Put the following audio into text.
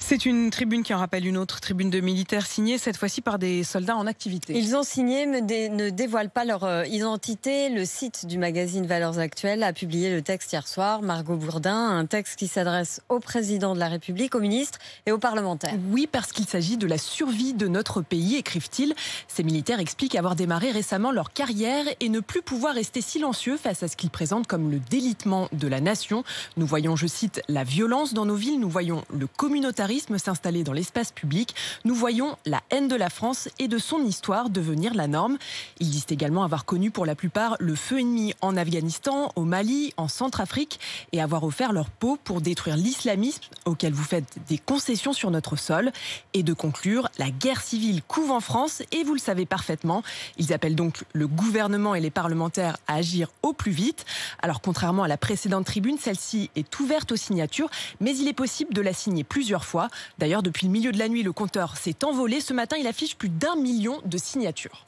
C'est une tribune qui en rappelle une autre, tribune de militaires signée cette fois-ci par des soldats en activité. Ils ont signé mais ne dévoilent pas leur identité. Le site du magazine Valeurs Actuelles a publié le texte hier soir. Margot Bourdin, un texte qui s'adresse au président de la République, aux ministres et aux parlementaires. Oui, parce qu'il s'agit de la survie de notre pays, écrivent-ils. Ces militaires expliquent avoir démarré récemment leur carrière et ne plus pouvoir rester silencieux face à ce qu'ils présentent comme le délitement de la nation. Nous voyons, je cite, la violence dans nos villes, nous voyons le communautarisme s'installer dans l'espace public, nous voyons la haine de la France et de son histoire devenir la norme. Ils disent également avoir connu pour la plupart le feu ennemi en Afghanistan, au Mali, en Centrafrique et avoir offert leur peau pour détruire l'islamisme auquel vous faites des concessions sur notre sol. Et de conclure, la guerre civile couve en France et vous le savez parfaitement. Ils appellent donc le gouvernement et les parlementaires à agir au plus vite. Alors contrairement à la précédente tribune, celle-ci est ouverte aux signatures, mais il est possible de la signer plusieurs fois. D'ailleurs, depuis le milieu de la nuit, le compteur s'est envolé. Ce matin, il affiche plus d'1 million de signatures.